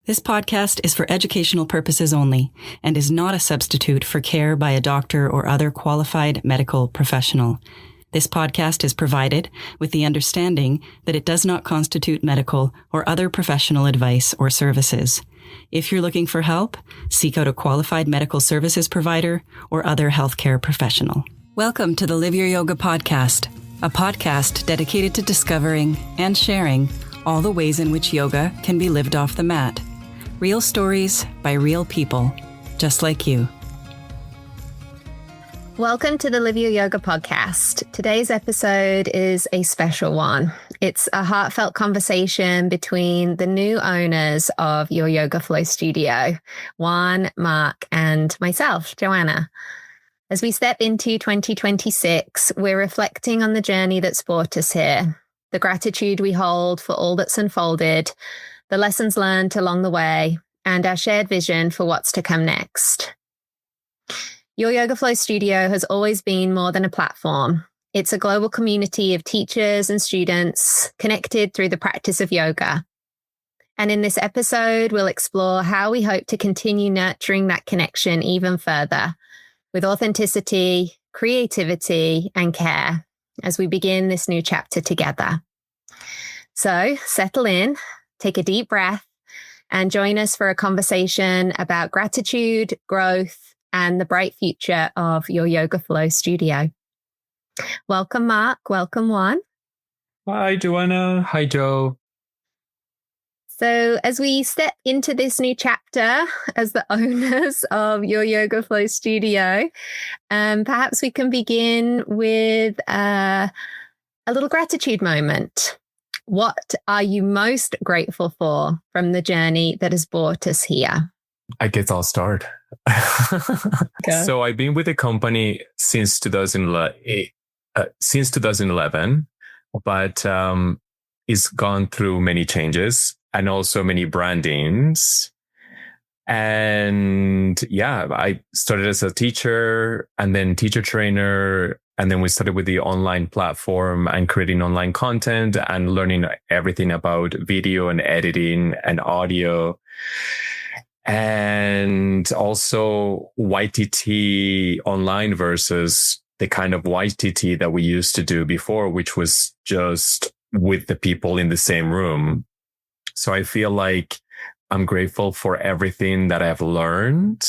This podcast is for educational purposes only and is not a substitute for care by a doctor or other qualified medical professional. This podcast is provided with the understanding that it does not constitute medical or other professional advice or services. If you're looking for help, seek out a qualified medical services provider or other healthcare professional. Welcome to the Live Your Yoga podcast, a podcast dedicated to discovering and sharing all the ways in which yoga can be lived off the mat. Real stories by real people, just like you. Welcome to the Live Your Yoga podcast. Today's episode is a special one. It's a heartfelt conversation between the new owners of Your Yoga Flow Studio, Juan, Mark, and myself, Joanna. As we step into 2026, we're reflecting on the journey that's brought us here, the gratitude we hold for all that's unfolded, the lessons learned along the way, and our shared vision for what's to come next. Your Yoga Flow Studio has always been more than a platform. It's a global community of teachers and students connected through the practice of yoga. And in this episode, we'll explore how we hope to continue nurturing that connection even further with authenticity, creativity, and care as we begin this new chapter together. So settle in, take a deep breath, and join us for a conversation about gratitude, growth, and the bright future of Your Yoga Flow Studio. Welcome, Mark. Welcome, Juan. Hi, Joanna. Hi, Joe. So as we step into this new chapter as the owners of Your Yoga Flow Studio, perhaps we can begin with a little gratitude moment. What are you most grateful for from the journey that has brought us here? I guess I'll start. Okay. So I've been with the company since 2011, but it's gone through many changes and also many brandings. And yeah, I started as a teacher and then teacher trainer. And then we started with the online platform and creating online content and learning everything about video and editing and audio. And also YTT online versus the kind of YTT that we used to do before, which was just with the people in the same room. So I feel like I'm grateful for everything that I've learned,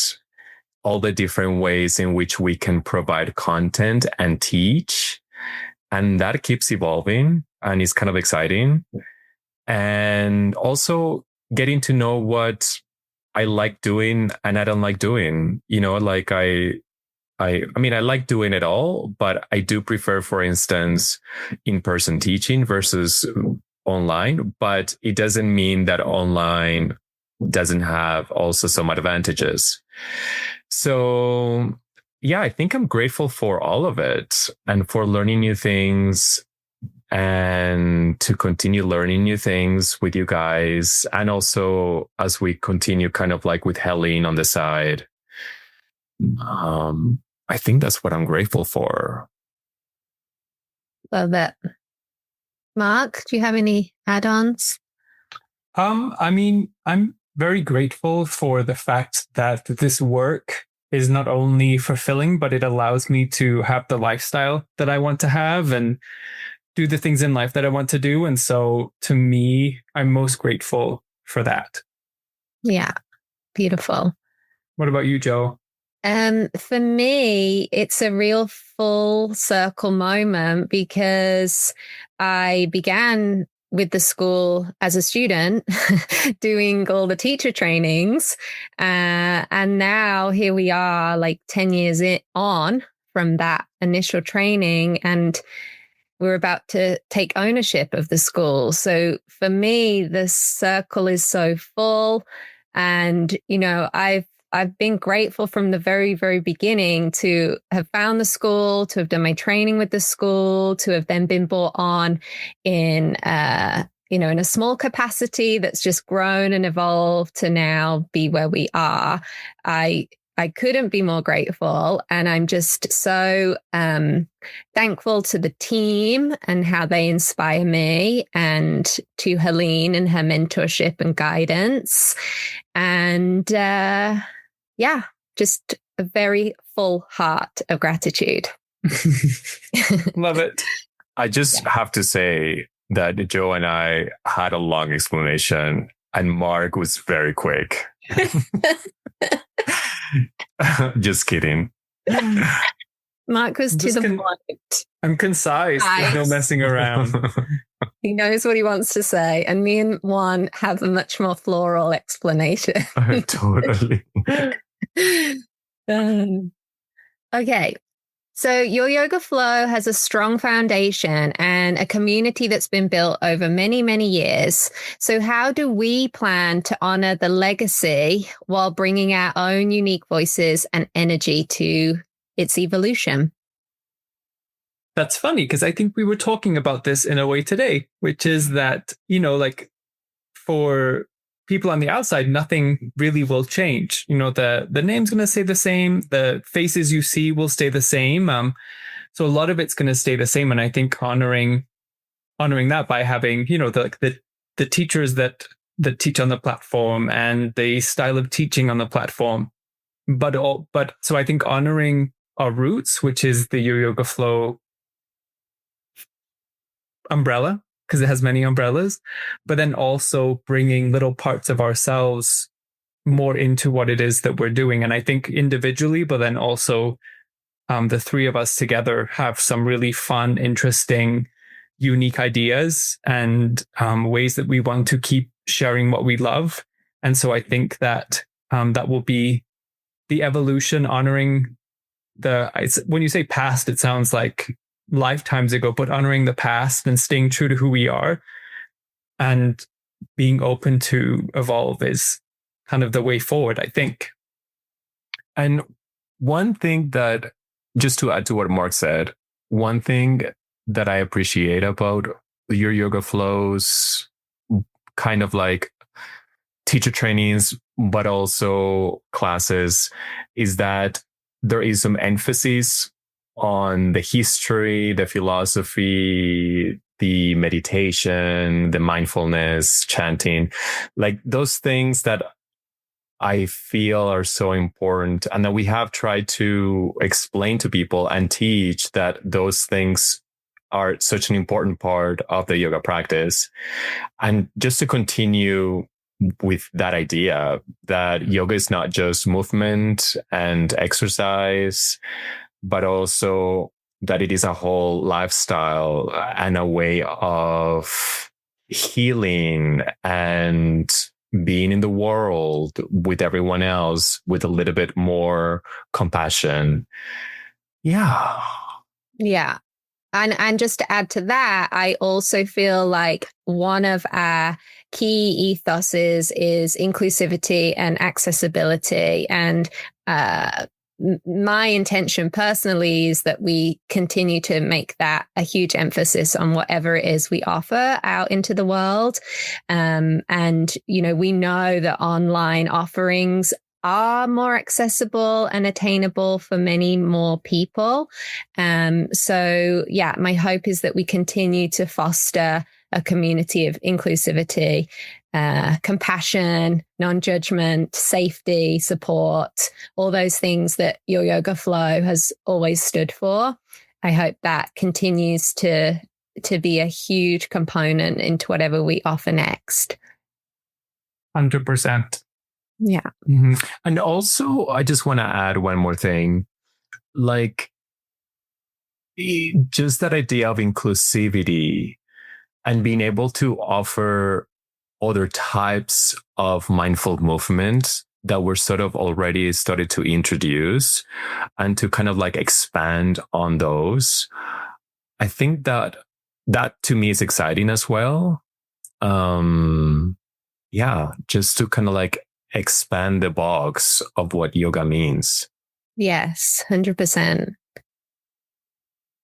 all the different ways in which we can provide content and teach. And that keeps evolving and is kind of exciting. And also getting to know what I like doing and I don't like doing. You know, like I mean, I like doing it all, but I do prefer, for instance, in-person teaching versus online. But it doesn't mean that online doesn't have also some advantages. So yeah, I think I'm grateful for all of it and for learning new things and to continue learning new things with you guys. And also as we continue kind of like with Helene on the side, I think that's what I'm grateful for. Love it. Mark, do you have any add-ons? I mean, I'm very grateful for the fact that this work is not only fulfilling, but it allows me to have the lifestyle that I want to have and do the things in life that I want to do. And so to me, I'm most grateful for that. Yeah, beautiful. What about you, Joe? For me, it's a real full circle moment because I began with the school as a student doing all the teacher trainings. And now here we are like 10 years on from that initial training, and we're about to take ownership of the school. So for me, the circle is so full. And, you know, I've been grateful from the very, very beginning to have found the school, to have done my training with the school, to have then been brought on in, in a small capacity that's just grown and evolved to now be where we are. I couldn't be more grateful. And I'm just so thankful to the team and how they inspire me, and to Helene and her mentorship and guidance. And just a very full heart of gratitude. Love it. I just have to say that Joe and I had a long explanation and Mark was very quick. Just kidding. Mark was to the point. I'm concise. There's no messing around. He knows what he wants to say. And me and Juan have a much more floral explanation. Totally. Okay. So Your Yoga Flow has a strong foundation and a community that's been built over many, many years. So how do we plan to honor the legacy while bringing our own unique voices and energy to its evolution? That's funny because I think we were talking about this in a way today, which is that, like for people on the outside, nothing really will change. The name's going to stay the same. The faces you see will stay the same. So a lot of it's going to stay the same. And I think honoring that by having, the teachers that teach on the platform and the style of teaching on the platform. But so I think honoring our roots, which is the Your Yoga Flow umbrella, because it has many umbrellas, but then also bringing little parts of ourselves more into what it is that we're doing. And I think individually, but then also the three of us together have some really fun, interesting, unique ideas and ways that we want to keep sharing what we love. And so I think that that will be the evolution, honoring when you say past, it sounds like lifetimes ago, but honoring the past and staying true to who we are and being open to evolve is kind of the way forward, I think. And one thing that, just to add to what Mark said, one thing that I appreciate about Your Yoga Flows, kind of like teacher trainings, but also classes, is that there is some emphasis on the history, the philosophy, the meditation, the mindfulness, chanting, like those things that I feel are so important and that we have tried to explain to people and teach that those things are such an important part of the yoga practice. And just to continue with that idea that yoga is not just movement and exercise, but also that it is a whole lifestyle and a way of healing and being in the world with everyone else with a little bit more compassion. Yeah. Yeah. And just to add to that, I also feel like one of our key ethoses is inclusivity and accessibility. And my intention personally is that we continue to make that a huge emphasis on whatever it is we offer out into the world. And, we know that online offerings are more accessible and attainable for many more people. So my hope is that we continue to foster a community of inclusivity, compassion, non-judgment, safety, support, all those things that Your Yoga Flow has always stood for. I hope that continues to be a huge component into whatever we offer next. 100%. Yeah. Mm-hmm. And also, I just want to add one more thing. Like, just that idea of inclusivity and being able to offer other types of mindful movement that we're sort of already started to introduce and to kind of like expand on those. I think that to me is exciting as well. Just to kind of like expand the box of what yoga means. Yes, 100%.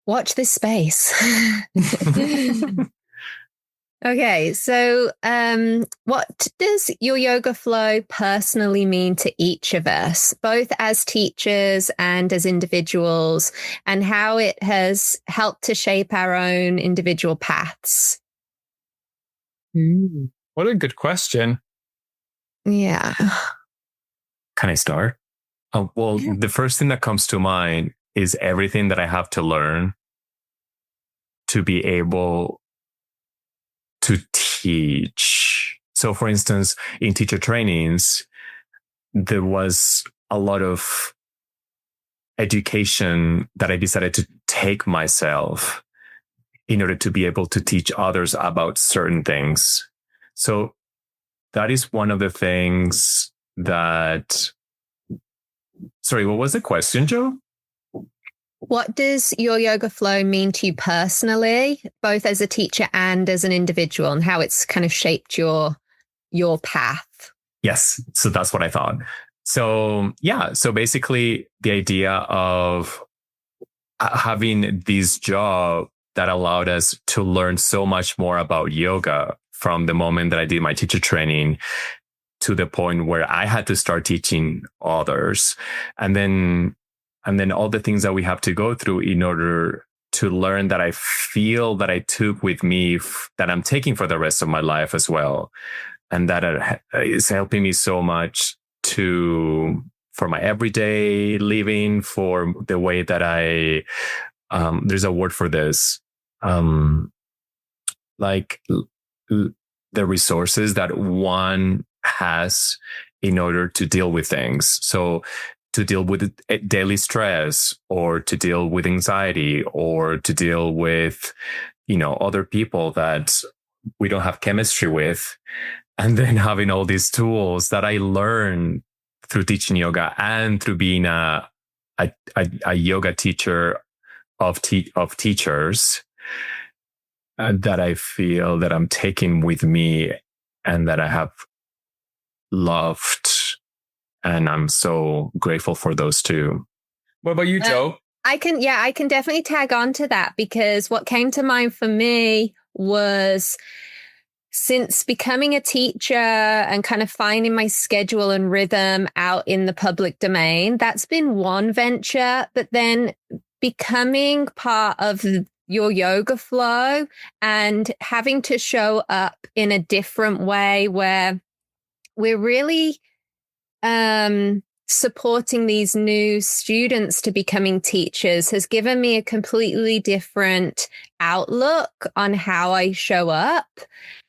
Watch this space. Okay, so what does Your Yoga Flow personally mean to each of us, both as teachers and as individuals, and how it has helped to shape our own individual paths? What a good question. Yeah. Can I start? Well, the first thing that comes to mind is everything that I have to learn to be able to teach. So, for instance, in teacher trainings, there was a lot of education that I decided to take myself in order to be able to teach others about certain things. So that is one of the things that... Sorry, what was the question, Joe? What does your yoga flow mean to you personally, both as a teacher and as an individual, and how it's kind of shaped your path? Yes. So that's what I thought. So yeah. So basically the idea of having this job that allowed us to learn so much more about yoga from the moment that I did my teacher training to the point where I had to start teaching others. And then all the things that we have to go through in order to learn that I feel that I took with me, that I'm taking for the rest of my life as well. And that is helping me so much for my everyday living, for the way that there's a word for this, like the resources that one has in order to deal with things. So to deal with daily stress, or to deal with anxiety, or to deal with, other people that we don't have chemistry with. And then having all these tools that I learned through teaching yoga and through being a yoga teacher of teachers, that I feel that I'm taking with me and that I have loved. And I'm so grateful for those too. What about you, Joe? I can definitely tag on to that, because what came to mind for me was, since becoming a teacher and kind of finding my schedule and rhythm out in the public domain, that's been one venture. But then becoming part of your yoga flow and having to show up in a different way, where we're really supporting these new students to becoming teachers, has given me a completely different outlook on how I show up.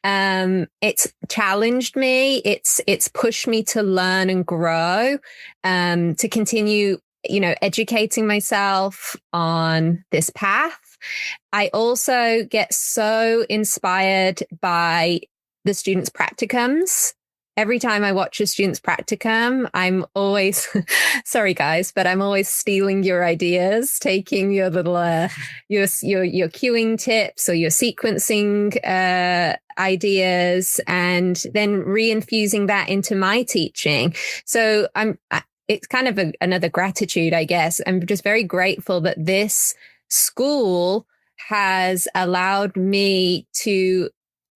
It's challenged me. It's pushed me to learn and grow, to continue, educating myself on this path. I also get so inspired by the students' practicums. Every time I watch a student's practicum, I'm always, sorry guys, but I'm always stealing your ideas, taking your little, your cueing tips or your sequencing ideas, and then reinfusing that into my teaching. So it's kind of another gratitude, I guess. I'm just very grateful that this school has allowed me to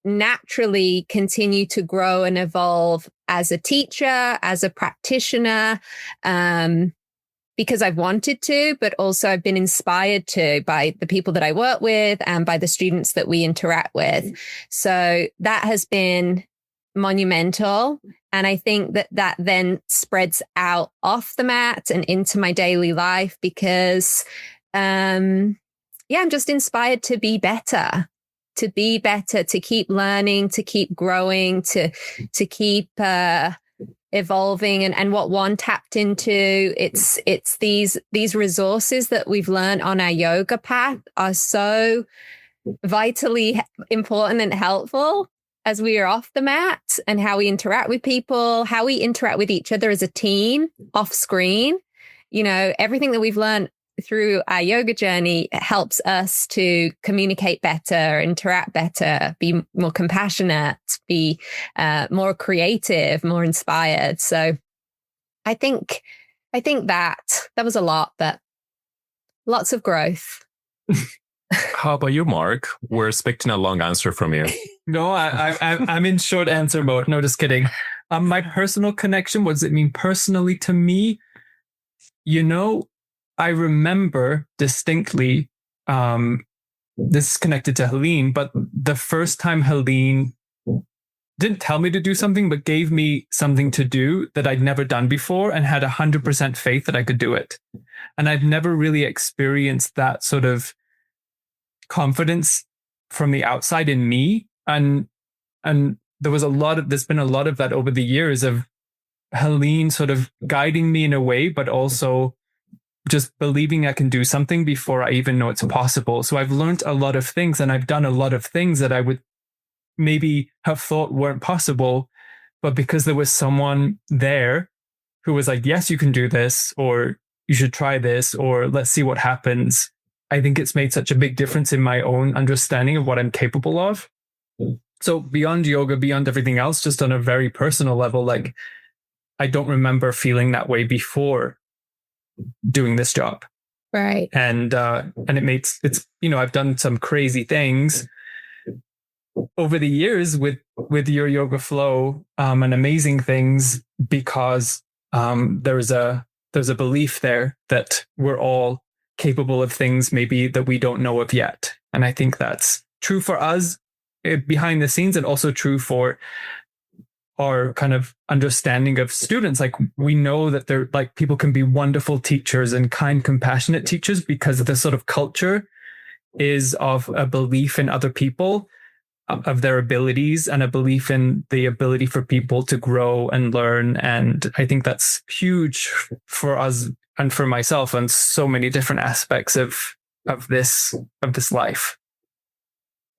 naturally continue to grow and evolve as a teacher, as a practitioner, because I've wanted to, but also I've been inspired to by the people that I work with and by the students that we interact with. So that has been monumental. And I think that then spreads out off the mat and into my daily life, because, I'm just inspired to be better. To keep learning, to keep growing, to keep evolving. And what Juan tapped into, it's these resources that we've learned on our yoga path are so vitally important and helpful as we are off the mat, and how we interact with people, how we interact with each other as a team off screen. Everything that we've learned through our yoga journey helps us to communicate better, interact better, be more compassionate, be more creative, more inspired. So I think that was a lot, but lots of growth. How about you, Mark? We're expecting a long answer from you. No, I'm in short answer mode. No, just kidding. My personal connection, what does it mean personally to me? I remember distinctly, this is connected to Helene, but the first time Helene didn't tell me to do something, but gave me something to do that I'd never done before and had 100% faith that I could do it. And I've never really experienced that sort of confidence from the outside in me. And there's been a lot of that over the years of Helene sort of guiding me in a way, but also just believing I can do something before I even know it's possible. So I've learned a lot of things, and I've done a lot of things that I would maybe have thought weren't possible, but because there was someone there who was like, yes, you can do this, or you should try this, or let's see what happens. I think it's made such a big difference in my own understanding of what I'm capable of. So beyond yoga, beyond everything else, just on a very personal level, like I don't remember feeling that way before doing this job. Right. And it's, I've done some crazy things over the years with your yoga flow, and amazing things, because there's a belief there that we're all capable of things maybe that we don't know of yet. And I think that's true for us behind the scenes, and also true for our kind of understanding of students. Like, we know that they're like, people can be wonderful teachers and kind, compassionate teachers, because the sort of culture is of a belief in other people, of their abilities, and a belief in the ability for people to grow and learn. And I think that's huge for us and for myself on so many different aspects of this life.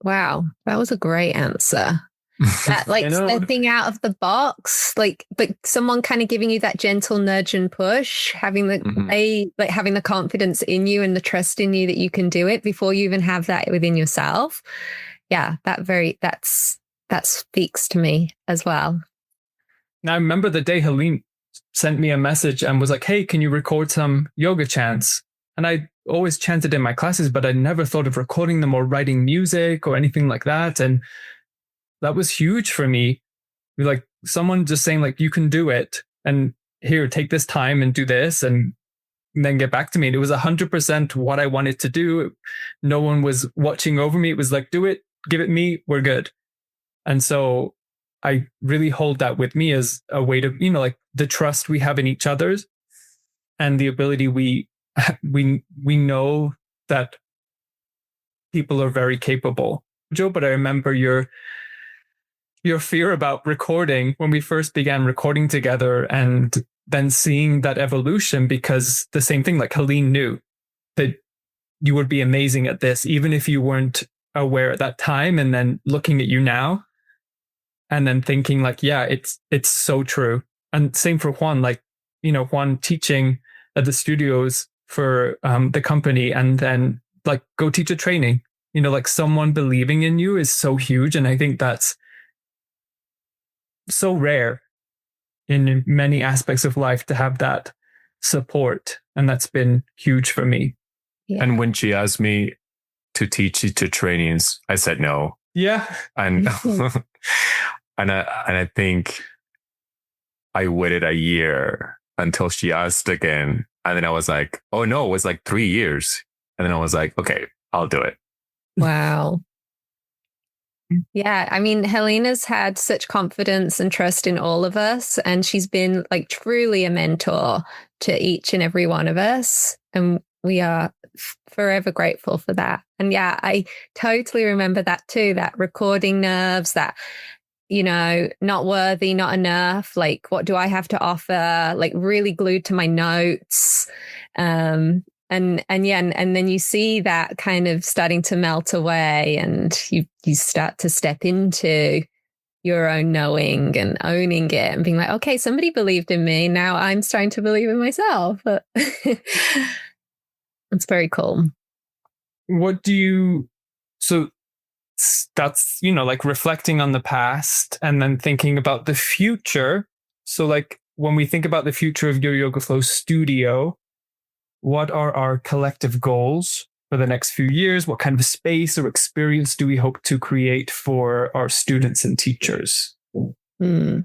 Wow, that was a great answer. That like stepping out of the box, like, but someone kind of giving you that gentle nudge and push, having the having the confidence in you and the trust in you that you can do it before you even have that within yourself. Yeah, that speaks to me as well. Now, I remember the day Helene sent me a message and was like, hey, can you record some yoga chants? And I always chanted in my classes, but I never thought of recording them or writing music or anything like that. And that was huge for me. Like, someone just saying like, you can do it, and here, take this time and do this, and then get back to me. And it was 100% what I wanted to do. No one was watching over me. It was like, do it, give it me, we're good. And so I really hold that with me as a way to, like, the trust we have in each other's, and the ability we know that people are very capable. Joe, but I remember your fear about recording when we first began recording together, and then seeing that evolution, because the same thing, like, Helene knew that you would be amazing at this, even if you weren't aware at that time, and then looking at you now and then thinking like, yeah, it's so true. And same for Juan, like, Juan teaching at the studios for the company, and then like, go teach a training, like, someone believing in you is so huge. And I think that's so rare in many aspects of life, to have that support. And that's been huge for me. Yeah. And when she asked me to teach teacher trainings, I said no. Yeah. And and I think I waited a year until she asked again. And then I was like, oh no, it was like 3 years. And then I was like, okay, I'll do it. Wow. Yeah, I mean, Helena's had such confidence and trust in all of us, and she's been like truly a mentor to each and every one of us. And we are forever grateful for that. And yeah, I totally remember that too, that recording nerves, that, not worthy, not enough. Like, what do I have to offer? Like, really glued to my notes. And then you see that kind of starting to melt away, and you start to step into your own knowing and owning it and being like, okay, somebody believed in me. Now I'm starting to believe in myself. It's very cool. So that's, like, reflecting on the past and then thinking about the future. So like, when we think about the future of Your Yoga Flow Studio, what are our collective goals for the next few years? What kind of space or experience do we hope to create for our students and teachers? I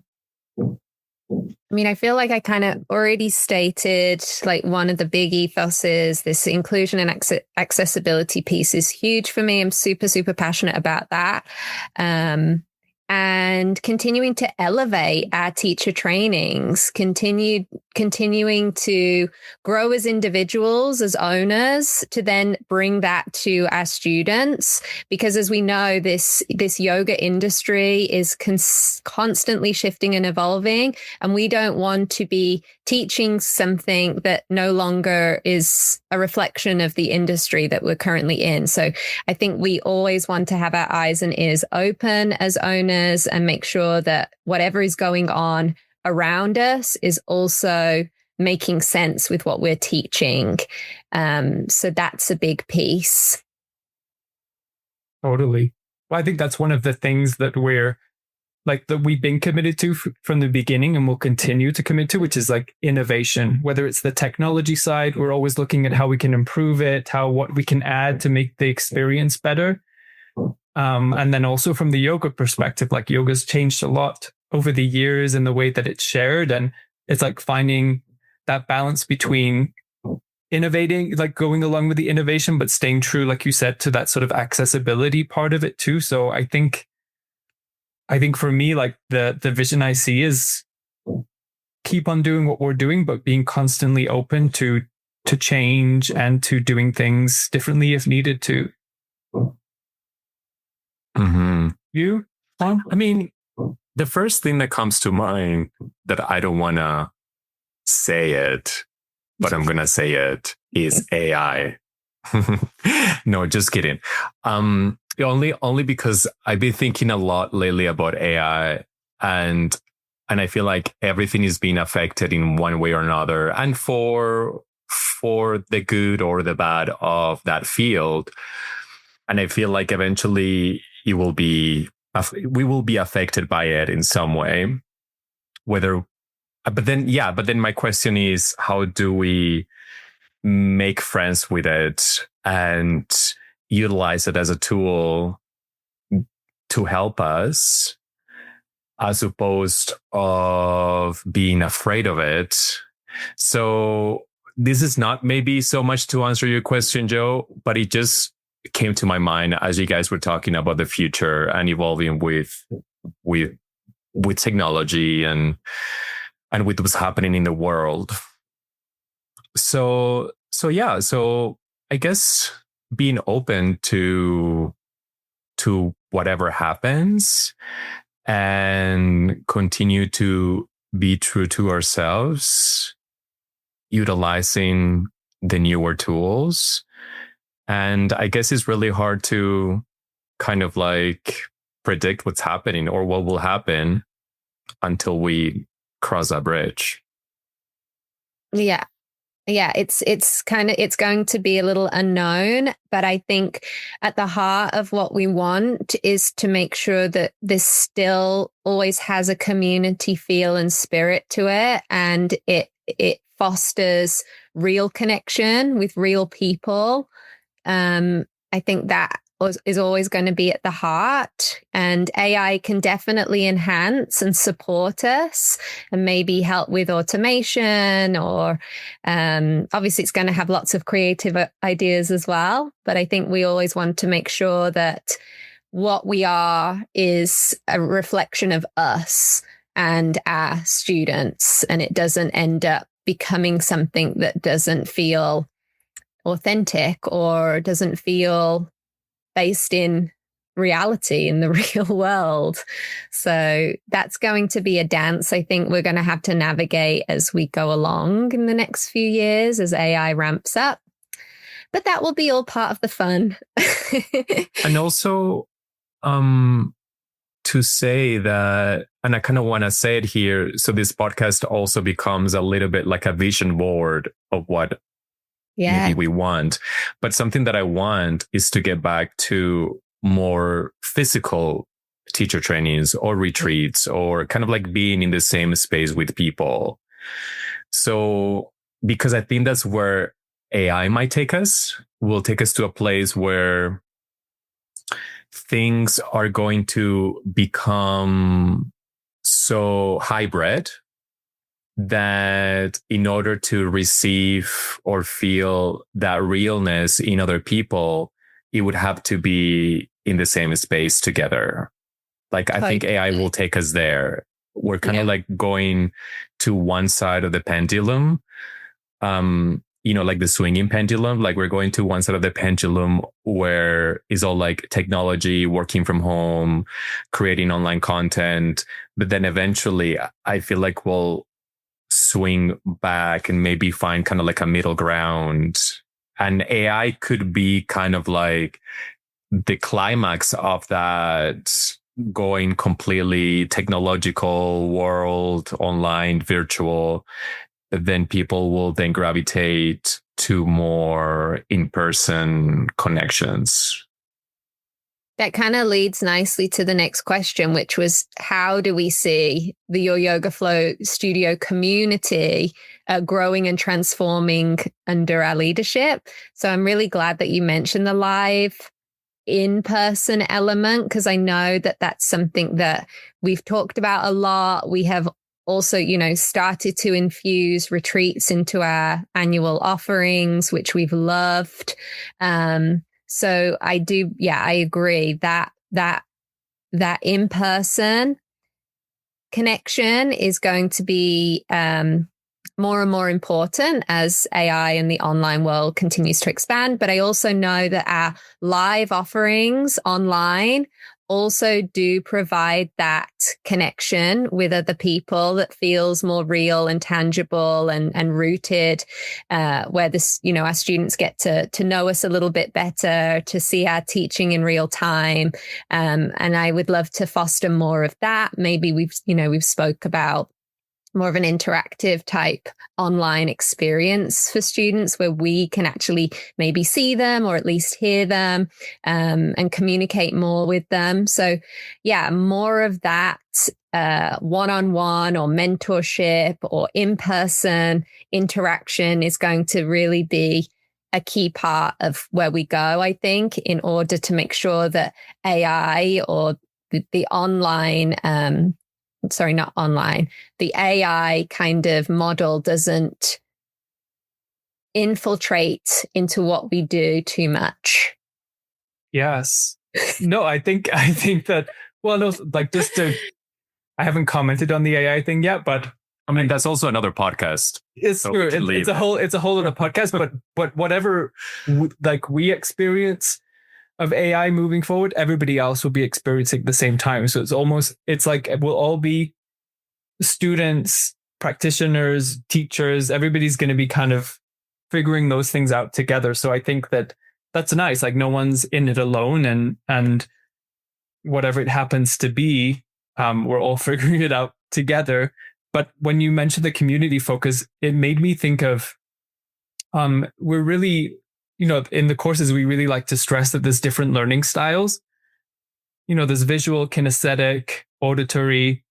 mean, I feel like I kind of already stated, like, one of the big ethoses, this inclusion and accessibility piece is huge for me. I'm super, super passionate about that. and continuing to elevate our teacher trainings, continuing to grow as individuals, as owners, to then bring that to our students. Because as we know, this yoga industry is constantly shifting and evolving, and we don't want to be teaching something that no longer is a reflection of the industry that we're currently in. So I think we always want to have our eyes and ears open as owners and make sure that whatever is going on around us is also making sense with what we're teaching. So that's a big piece. Totally. Well, I think that's one of the things that we've been committed to from the beginning and will continue to commit to, which is like innovation. Whether it's the technology side, we're always looking at how we can improve it, what we can add to make the experience better. And then also from the yoga perspective, like yoga's changed a lot over the years in the way that it's shared. And it's like finding that balance between innovating, like going along with the innovation, but staying true, like you said, to that sort of accessibility part of it too. So I think for me, like the vision I see is keep on doing what we're doing, but being constantly open to change and to doing things differently if needed to. Mm-hmm. You, Juan? I mean, the first thing that comes to mind that I don't want to say it, but I'm going to say it, is AI. No, just kidding. Only because I've been thinking a lot lately about AI, and I feel like everything is being affected in one way or another, and for the good or the bad of that field. And I feel like eventually we will be affected by it in some way. But then my question is, how do we make friends with it and utilize it as a tool to help us, as opposed of being afraid of it? So this is not maybe so much to answer your question, Joe, but it just came to my mind as you guys were talking about the future and evolving with technology and with what's happening in the world. So I guess being open to whatever happens and continue to be true to ourselves, utilizing the newer tools. And I guess it's really hard to kind of like predict what's happening or what will happen until we cross that bridge. Yeah. It's going to be a little unknown, but I think at the heart of what we want is to make sure that this still always has a community feel and spirit to it, and it fosters real connection with real people. I think that is always going to be at the heart, and AI can definitely enhance and support us and maybe help with automation, or obviously it's going to have lots of creative ideas as well. But I think we always want to make sure that what we are is a reflection of us and our students, and it doesn't end up becoming something that doesn't feel authentic or doesn't feel based in reality in the real world. So that's going to be a dance I think we're going to have to navigate as we go along in the next few years as AI ramps up. But that will be all part of the fun. And also to say that, and I kind of want to say it here, so this podcast also becomes a little bit like a vision board of what maybe we want. But something that I want is to get back to more physical teacher trainings or retreats, or kind of like being in the same space with people. So, because I think that's where AI might take us, will take us to a place where things are going to become so hybrid that in order to receive or feel that realness in other people, it would have to be in the same space together. Like, I think AI will take us there. We're kind of like going to one side of the pendulum. Like the swinging pendulum, like we're going to one side of the pendulum where it's all like technology, working from home, creating online content. But then eventually I feel like we'll swing back and maybe find kind of like a middle ground. And AI could be kind of like the climax of that going completely technological world, online, virtual. Then people will then gravitate to more in-person connections. That kind of leads nicely to the next question, which was, how do we see the Your Yoga Flow studio community growing and transforming under our leadership? So I'm really glad that you mentioned the live in-person element, because I know that that's something that we've talked about a lot. We have also, started to infuse retreats into our annual offerings, which we've loved. So I agree that in-person connection is going to be more and more important as AI and the online world continues to expand. But I also know that our live offerings online also do provide that connection with other people that feels more real and tangible and rooted, where our students get to know us a little bit better, to see our teaching in real time. And I would love to foster more of that. Maybe we've spoke about more of an interactive type online experience for students where we can actually maybe see them or at least hear them and communicate more with them. So more of that one-on-one or mentorship or in-person interaction is going to really be a key part of where we go, I think, in order to make sure that AI or the online the AI kind of model doesn't infiltrate into what we do too much. Yes. No, I think that, well, no, like I haven't commented on the AI thing yet, but I mean, that's also another podcast. It's true. It's a whole other podcast, but whatever we experience of AI moving forward, everybody else will be experiencing at the same time. So it's like we'll all be students, practitioners, teachers. Everybody's going to be kind of figuring those things out together. So I think that's nice. Like no one's in it alone, and whatever it happens to be, we're all figuring it out together. But when you mentioned the community focus, it made me think of we're really, in the courses, we really like to stress that there's different learning styles. There's visual, kinesthetic, auditory,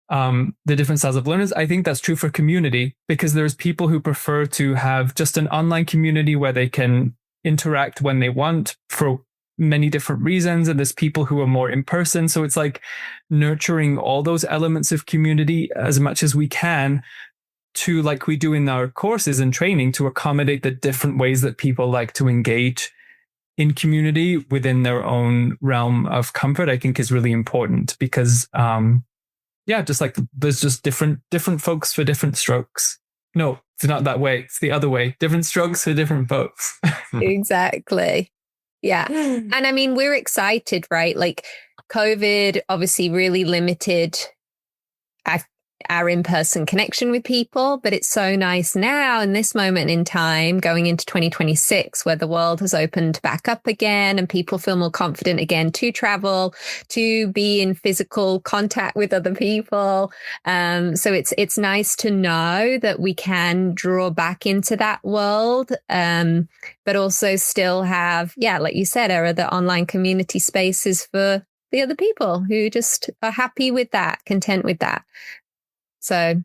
the different styles of learners. I think that's true for community, because there's people who prefer to have just an online community where they can interact when they want for many different reasons. And there's people who are more in person. So it's like nurturing all those elements of community as much as we can, to, like we do in our courses and training, to accommodate the different ways that people like to engage in community within their own realm of comfort, I think is really important, because, just like there's just different folks for different strokes. No, it's not that way. It's the other way. Different strokes for different folks. Exactly. Yeah. And I mean, we're excited, right? Like COVID obviously really limited our in-person connection with people, but it's so nice now in this moment in time going into 2026 where the world has opened back up again and people feel more confident again to travel, to be in physical contact with other people. So it's nice to know that we can draw back into that world, but also still have, like you said, our other online community spaces for the other people who just are happy with that, content with that. So,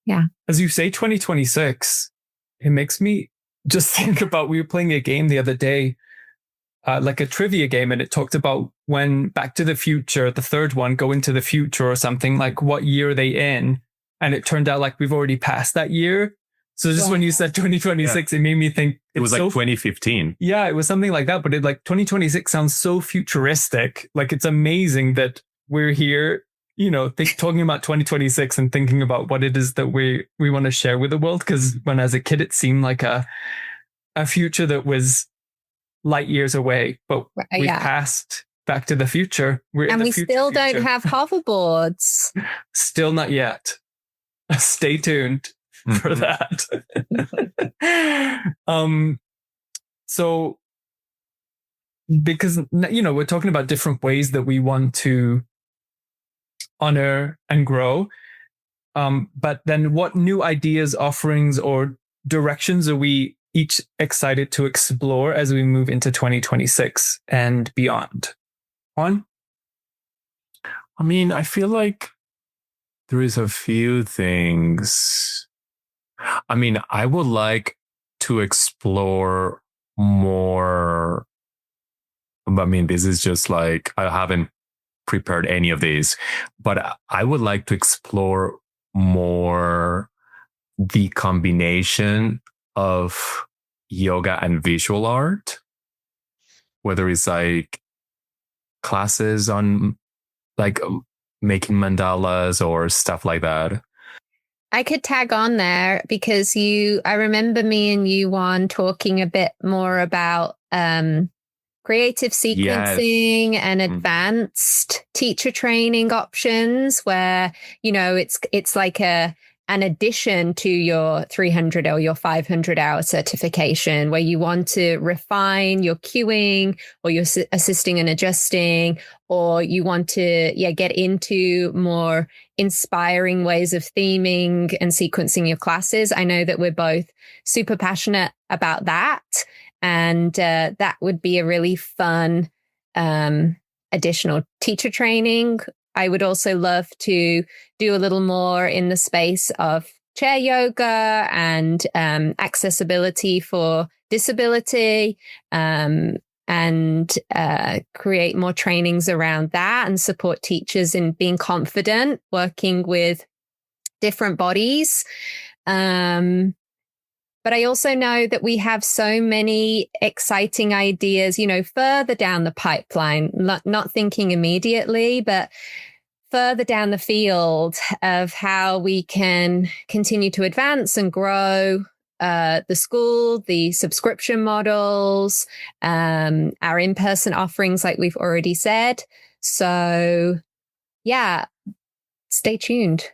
yeah. As you say, 2026, it makes me just think about, we were playing a game the other day, like a trivia game, and it talked about when Back to the Future, the third one, go into the future or something, like what year are they in? And it turned out like we've already passed that year. So just when you said 2026, it made me think it was like 2015. Yeah, it was something like that. But it, like 2026 sounds so futuristic. Like it's amazing that we're here, talking about 2026 and thinking about what it is that we want to share with the world. Because when as a kid, it seemed like a future that was light years away, but we passed Back to the Future. And we still don't have hoverboards. Still not yet. Stay tuned for that. So, because, we're talking about different ways that we want to honor and grow. But then what new ideas, offerings, or directions are we each excited to explore as we move into 2026 and beyond? Juan? I mean, I feel like there is a few things. I mean, I would like to explore more. I mean, this is just like, I haven't prepared any of these, but I would like to explore more the combination of yoga and visual art, whether it's like classes on like making mandalas or stuff like that. I could tag on there because I remember me and you, Juan, talking a bit more about creative sequencing and advanced teacher training options where, it's like an addition to your 300 or your 500 hour certification where you want to refine your cueing or your assisting and adjusting, or you want to get into more inspiring ways of theming and sequencing your classes. I know that we're both super passionate about that. And that would be a really fun additional teacher training. I would also love to do a little more in the space of chair yoga and accessibility for disability, and create more trainings around that and support teachers in being confident working with different bodies. But I also know that we have so many exciting ideas, further down the pipeline, not thinking immediately, but further down the field of how we can continue to advance and grow the school, the subscription models, our in-person offerings, like we've already said. So, stay tuned.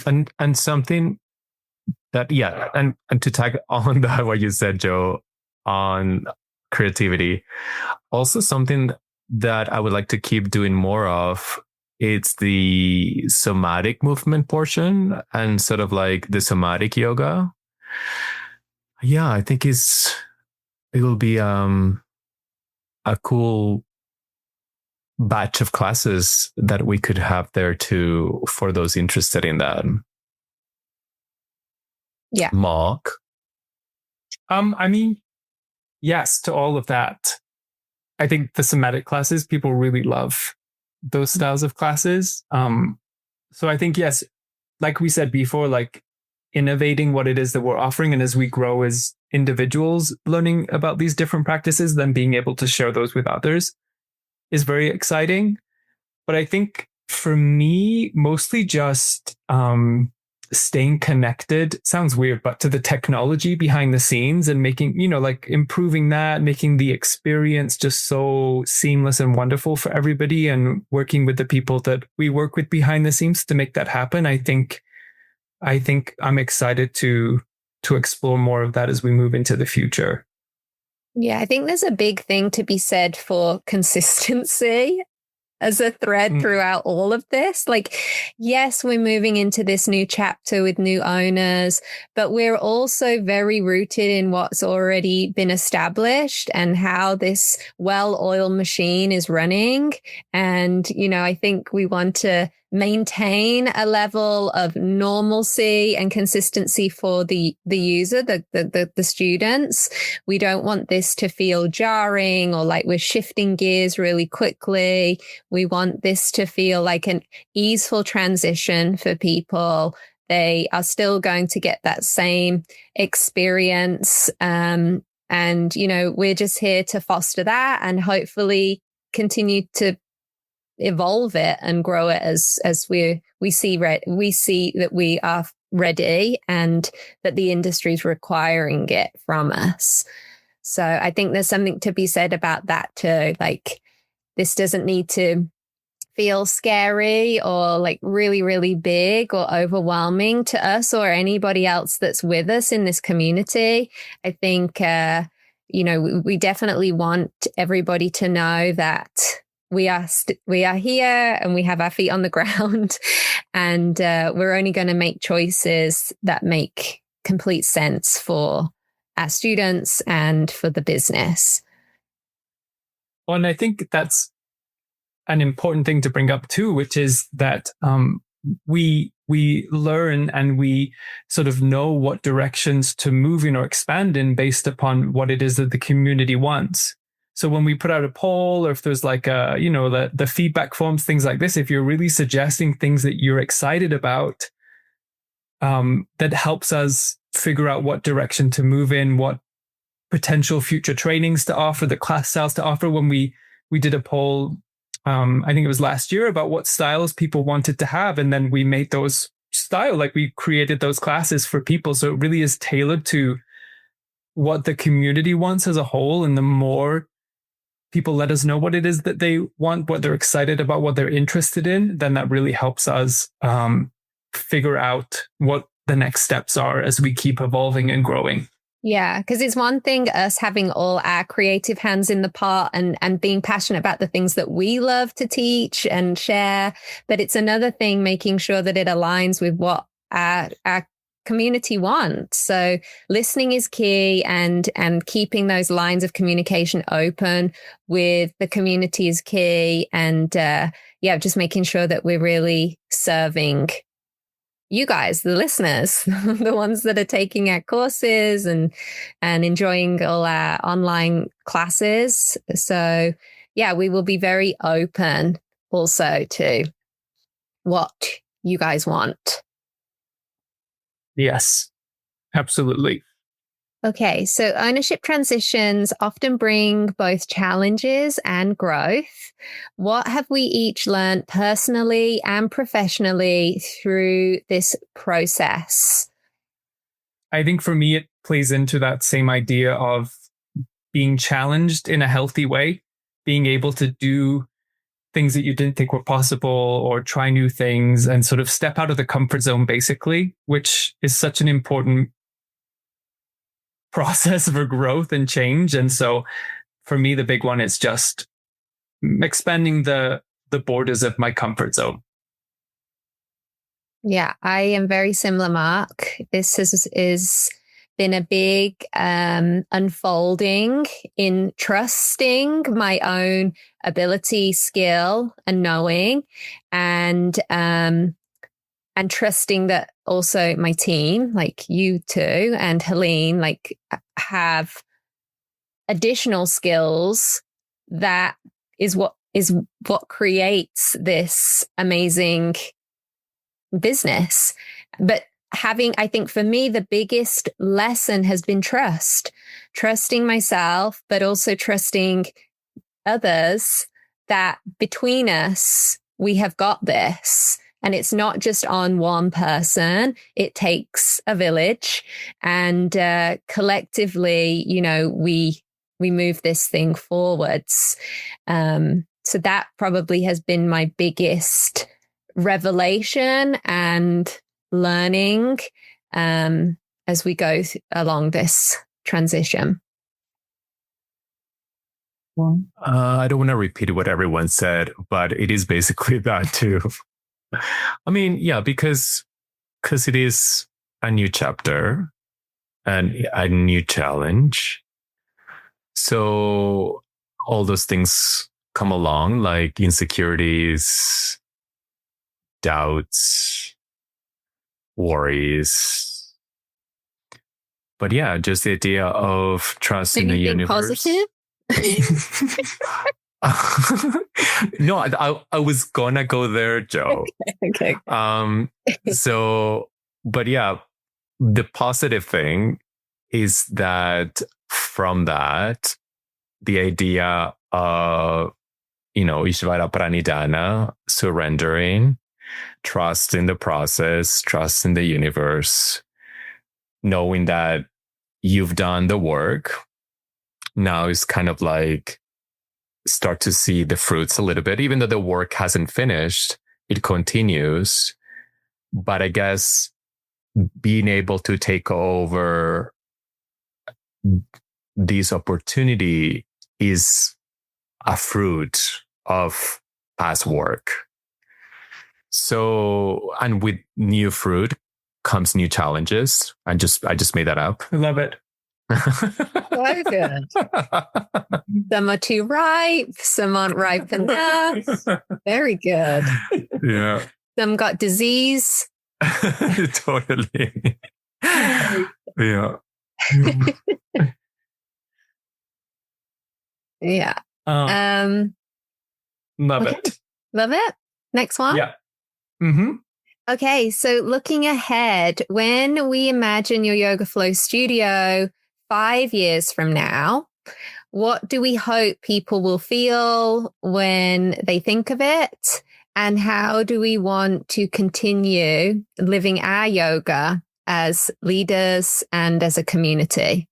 And something that, and to tag on that, what you said, Joe, on creativity, also something that I would like to keep doing more of, it's the somatic movement portion and sort of like the somatic yoga. Yeah, I think it will be a cool batch of classes that we could have there too for those interested in that. Yeah. Mark? I mean, yes to all of that. I think the somatic classes, people really love those styles of classes. So I think, yes, like we said before, like innovating what it is that we're offering. And as we grow as individuals, learning about these different practices, then being able to share those with others is very exciting. But I think for me, mostly just staying connected, sounds weird, but to the technology behind the scenes and making, like improving that, making the experience just so seamless and wonderful for everybody, and working with the people that we work with behind the scenes to make that happen. I think I'm excited to explore more of that as we move into the future. Yeah, I think there's a big thing to be said for consistency as a thread throughout all of this. Like, yes, we're moving into this new chapter with new owners, but we're also very rooted in what's already been established and how this well-oiled machine is running. And, I think we want to maintain a level of normalcy and consistency for the user, the students. We don't want this to feel jarring or like we're shifting gears really quickly. We want this to feel like an easeful transition for people. They are still going to get that same experience. And, we're just here to foster that and hopefully continue to evolve it and grow it as we see that we are ready and that the industry is requiring it from us. So I think there's something to be said about that too. Like, this doesn't need to feel scary or like really, really big or overwhelming to us or anybody else that's with us in this community. I think, we definitely want everybody to know that we are here and we have our feet on the ground, and we're only going to make choices that make complete sense for our students and for the business. Well, and I think that's an important thing to bring up too, which is that we learn and we sort of know what directions to move in or expand in based upon what it is that the community wants. So when we put out a poll, or if there's like the feedback forms, things like this, if you're really suggesting things that you're excited about, that helps us figure out what direction to move in, what potential future trainings to offer, the class styles to offer. When we did a poll, I think it was last year, about what styles people wanted to have. And then we made those we created those classes for people. So it really is tailored to what the community wants as a whole. And the more people let us know what it is that they want, what they're excited about, what they're interested in, then that really helps us figure out what the next steps are as we keep evolving and growing. Yeah, because it's one thing us having all our creative hands in the pot and being passionate about the things that we love to teach and share. But it's another thing making sure that it aligns with what our community wants. So listening is key, and keeping those lines of communication open with the community is key. And just making sure that we're really serving you guys, the listeners, the ones that are taking our courses and enjoying all our online classes. So we will be very open also to what you guys want. Yes, absolutely. Okay, so ownership transitions often bring both challenges and growth. What have we each learned personally and professionally through this process? I think for me, it plays into that same idea of being challenged in a healthy way, being able to do things that you didn't think were possible or try new things and sort of step out of the comfort zone, basically, which is such an important process for growth and change. And so for me, the big one is just expanding the borders of my comfort zone. Yeah, I am very similar, Mark. This is been a big unfolding in trusting my own ability, skill, and knowing, and trusting that also my team, like you two and Helene, like have additional skills that is what creates this amazing business. But I think for me, the biggest lesson has been trusting myself, but also trusting others, that between us, we have got this. And it's not just on one person. It takes a village, and collectively, we move this thing forwards. So that probably has been my biggest revelation and learning as we go along this transition. I don't want to repeat what everyone said, but it is basically that too. I mean, yeah, because it is a new chapter and a new challenge. So all those things come along, like insecurities, doubts, worries. But yeah, just the idea of trusting the universe. Positive? No, I was gonna go there, Joe. Okay. But yeah, the positive thing is that from that, the idea of Ishvara Pranidhana, surrendering, trust in the process, trust in the universe, knowing that you've done the work. Now it's kind of like start to see the fruits a little bit, even though the work hasn't finished, it continues. But I guess being able to take over this opportunity is a fruit of past work. So, and with new fruit comes new challenges. I just made that up. I love it. So good. Some are too ripe, some aren't ripe enough. Very good. Yeah. Some got disease. Totally. Yeah. Yeah. Love okay. it. Love it. Next one. Yeah. Mm-hmm. Okay, so looking ahead, when we imagine your Yoga Flow studio 5 years from now, what do we hope people will feel when they think of it? And how do we want to continue living our yoga as leaders and as a community?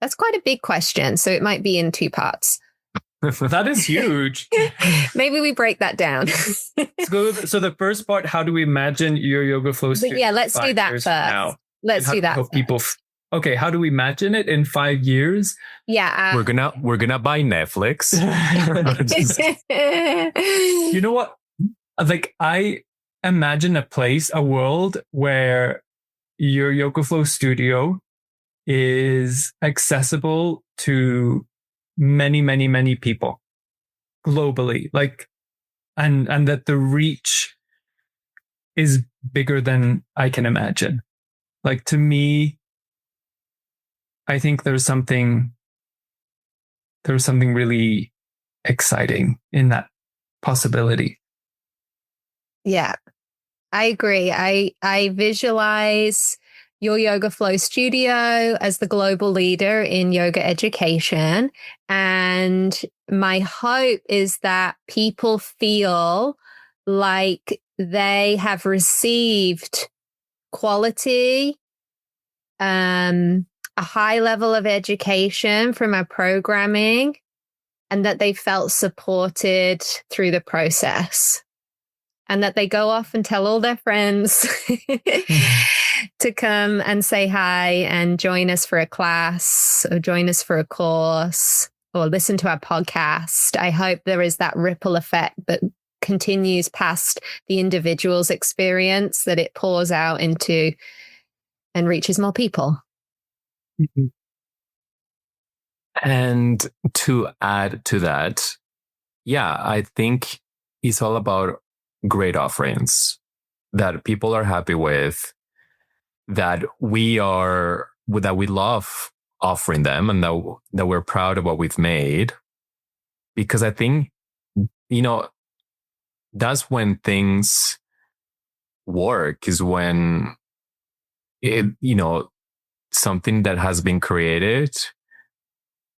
That's quite a big question, so it might be in 2 parts. That is huge. Maybe we break that down. So the first part, how do we imagine your Yoga Flow studio? Yeah, let's do that first. Now? Let's do that. People okay, how do we imagine it in 5 years? Yeah. We're gonna buy Netflix. You know what? Like, I imagine a world where your Yoga Flow studio is accessible to many, many, many people globally. Like, and that the reach is bigger than I can imagine. Like, to me, I think there's something really exciting in that possibility. Yeah, I agree. I visualize your Yoga Flow studio as the global leader in yoga education. And my hope is that people feel like they have received quality, a high level of education from our programming, and that they felt supported through the process. And that they go off and tell all their friends to come and say hi and join us for a class or join us for a course or listen to our podcast. I hope there is that ripple effect that continues past the individual's experience, that it pours out into and reaches more people. Mm-hmm. And to add to that, yeah, I think it's all about great offerings that people are happy with, that we love offering them, and that we're proud of what we've made. Because I think, that's when things work, is when something that has been created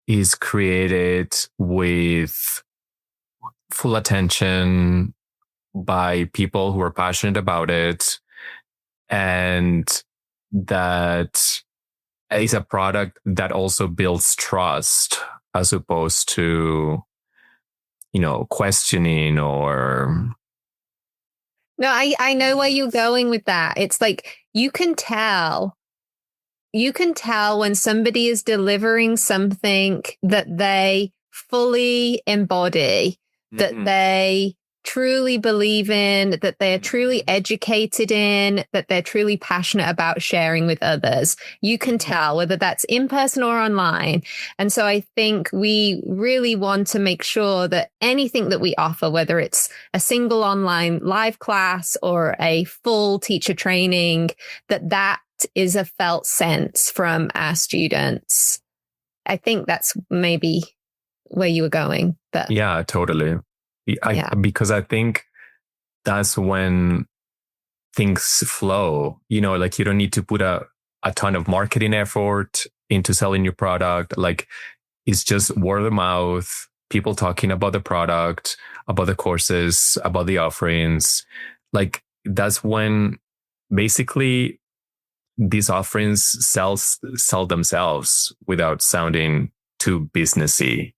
is created with full attention by people who are passionate about it, and that is a product that also builds trust, as opposed to questioning or... No, I know where you're going with that. It's like you can tell when somebody is delivering something that they fully embody, that they truly believe in, that they're truly educated in, that they're truly passionate about sharing with others. You can tell whether that's in person or online. And so I think we really want to make sure that anything that we offer, whether it's a single online live class or a full teacher training, that is a felt sense from our students. I think that's maybe where you were going. But yeah, totally. Because I think that's when things flow, like you don't need to put a ton of marketing effort into selling your product. Like, it's just word of mouth, people talking about the product. about the courses, about the offerings. Like that's when basically these offerings sell themselves without sounding too businessy.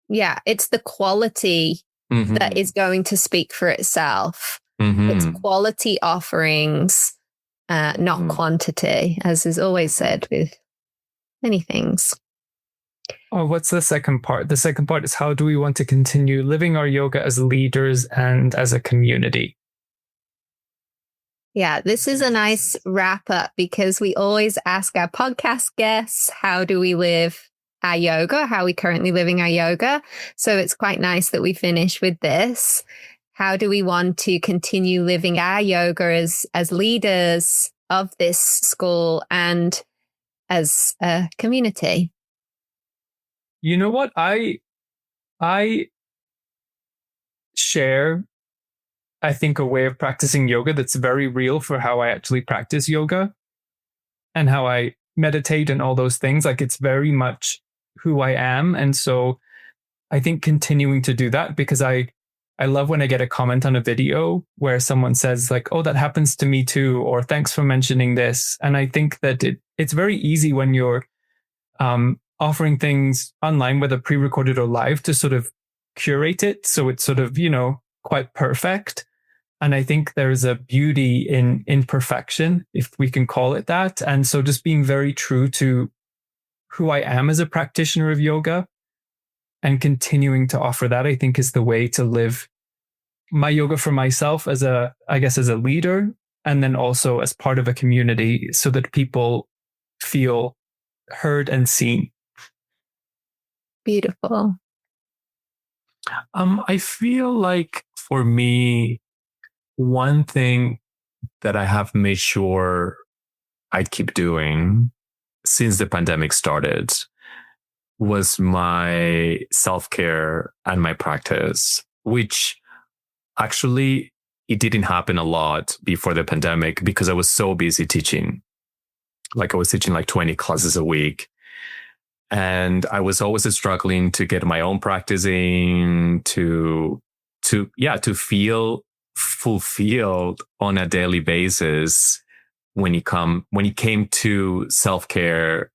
Yeah, it's the quality that is going to speak for itself. It's quality offerings, not quantity, as is always said with many things. Oh, what's the second part? The second part is, how do we want to continue living our yoga as leaders and as a community? Yeah, this is a nice wrap up because we always ask our podcast guests, how do we live our yoga? How are we currently living our yoga? So it's quite nice that we finish with this. How do we want to continue living our yoga as leaders of this school and as a community? You know what? I share, I think, a way of practicing yoga that's very real for how I actually practice yoga and how I meditate and all those things. Like, it's very much who I am. And so I think continuing to do that, because I love when I get a comment on a video where someone says like, oh, that happens to me too, or thanks for mentioning this. And I think that it's very easy when you're offering things online, whether pre-recorded or live, to sort of curate it so it's sort of, quite perfect. And I think there's a beauty in imperfection, if we can call it that. And so just being very true to who I am as a practitioner of yoga and continuing to offer that, I think, is the way to live my yoga for myself as a leader, and then also as part of a community, so that people feel heard and seen. Beautiful. I feel like for me, one thing that I have made sure I keep doing since the pandemic started was my self-care and my practice, which actually it didn't happen a lot before the pandemic because I was so busy teaching. Like I was teaching like 20 classes a week. And I was always struggling to get my own practice in, to feel fulfilled on a daily basis when it came to self-care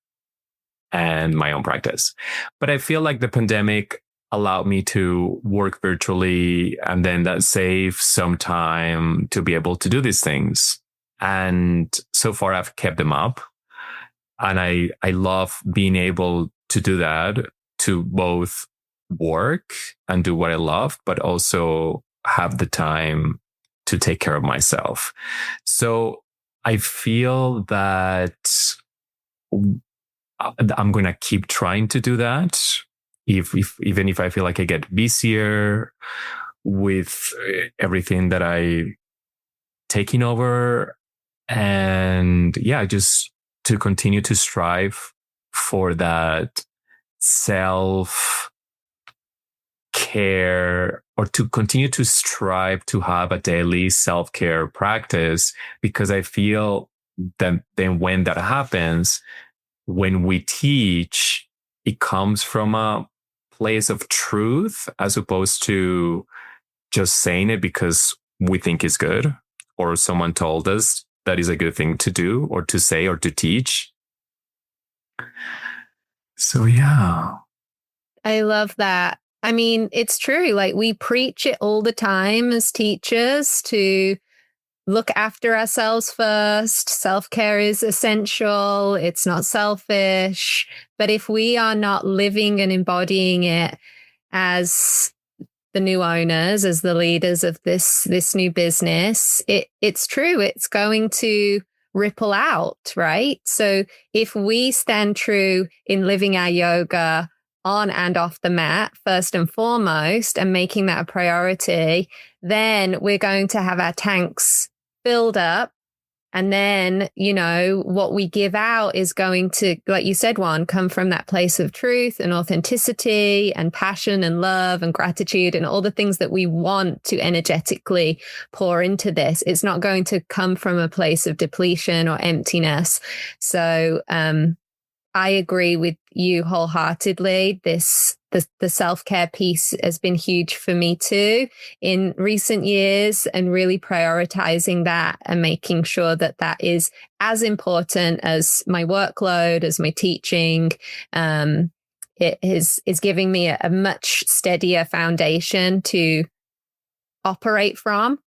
and my own practice. But I feel like the pandemic allowed me to work virtually, and then that saved some time to be able to do these things. And so far I've kept them up. And I love being able to do that, to both work and do what I love, but also have the time to take care of myself. So I feel that I'm going to keep trying to do that. Even if I feel like I get busier with everything that I taking over, and just to continue to strive for that self-care, or to continue to strive to have a daily self-care practice, because I feel that then when that happens, when we teach, it comes from a place of truth as opposed to just saying it because we think it's good, or someone told us that is a good thing to do or to say or to teach. So, yeah. I love that. I mean, it's true. Like, we preach it all the time as teachers to look after ourselves first. Self-care is essential. It's not selfish. But if we are not living and embodying it as the new owners, as the leaders of this new business, it's true. It's going to ripple out, right? So if we stand true in living our yoga on and off the mat, first and foremost, and making that a priority, then we're going to have our tanks filled up. And then, what we give out is going to, like you said, Juan, come from that place of truth and authenticity and passion and love and gratitude and all the things that we want to energetically pour into this. It's not going to come from a place of depletion or emptiness. So I agree with you wholeheartedly. The self-care piece has been huge for me too in recent years, and really prioritizing that and making sure that that is as important as my workload, as my teaching. It is giving me a much steadier foundation to operate from.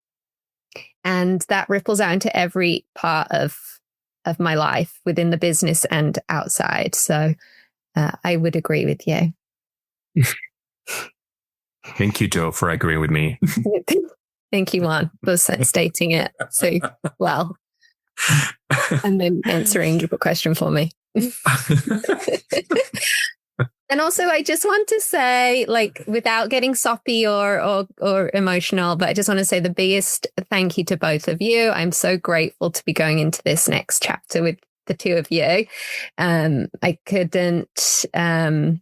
And that ripples out into every part of my life within the business and outside. So I would agree with you. Thank you, Jo, for agreeing with me. Thank you, Juan, for stating it so well. And then answering your question for me. And also, I just want to say, like, without getting soppy or emotional, but I just want to say the biggest thank you to both of you. I'm so grateful to be going into this next chapter with the two of you. I couldn't. I'm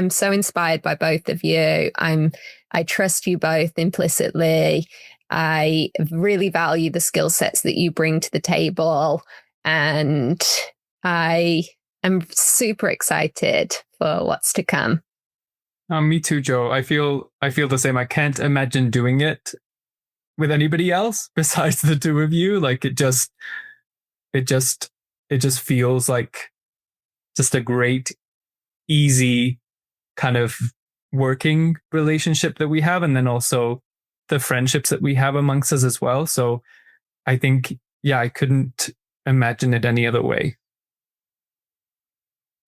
so inspired by both of you. I trust you both implicitly. I really value the skill sets that you bring to the table, and I'm super excited for what's to come. Me too, Jo. I feel the same. I can't imagine doing it with anybody else besides the two of you. Like it just feels like just a great, easy kind of working relationship that we have, and then also the friendships that we have amongst us as well. So I think, I couldn't imagine it any other way.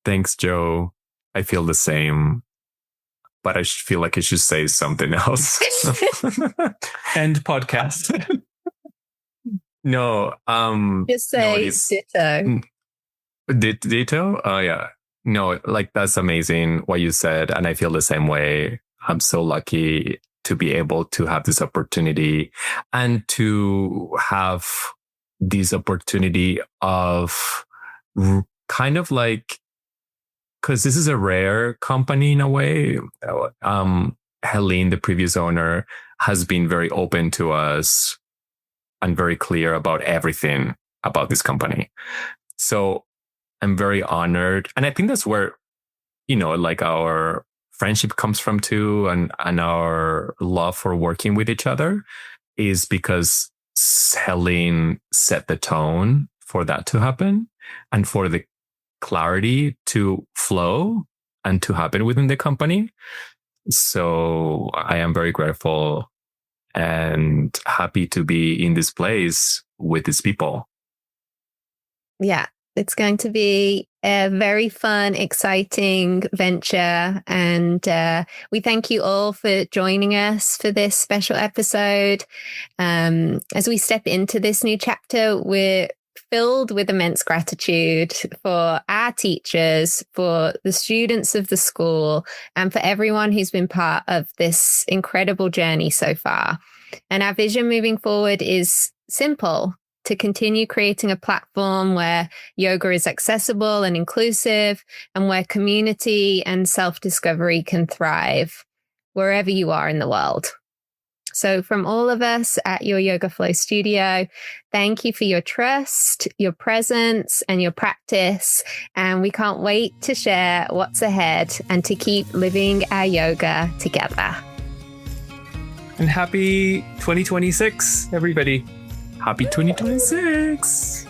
Thanks, Jo. I feel the same, but I feel like I should say something else. End podcast. No, just say ditto. Ditto? Oh, yeah. No, like that's amazing what you said. And I feel the same way. I'm so lucky to be able to have this opportunity and to have this opportunity of kind of like, because this is a rare company in a way. Helene, the previous owner, has been very open to us and very clear about everything about this company. So I'm very honored. And I think that's where, like our friendship comes from too. And our love for working with each other is because Helene set the tone for that to happen and for the clarity to flow and to happen within the company. So I am very grateful and happy to be in this place with these people. Yeah, it's going to be a very fun, exciting venture. And we thank you all for joining us for this special episode. As we step into this new chapter, we're filled with immense gratitude for our teachers, for the students of the school, and for everyone who's been part of this incredible journey so far. And our vision moving forward is simple: to continue creating a platform where yoga is accessible and inclusive, and where community and self-discovery can thrive wherever you are in the world. So from all of us at Your Yoga Flow Studio, thank you for your trust, your presence, and your practice. And we can't wait to share what's ahead and to keep living our yoga together. And happy 2026, everybody. Happy 2026.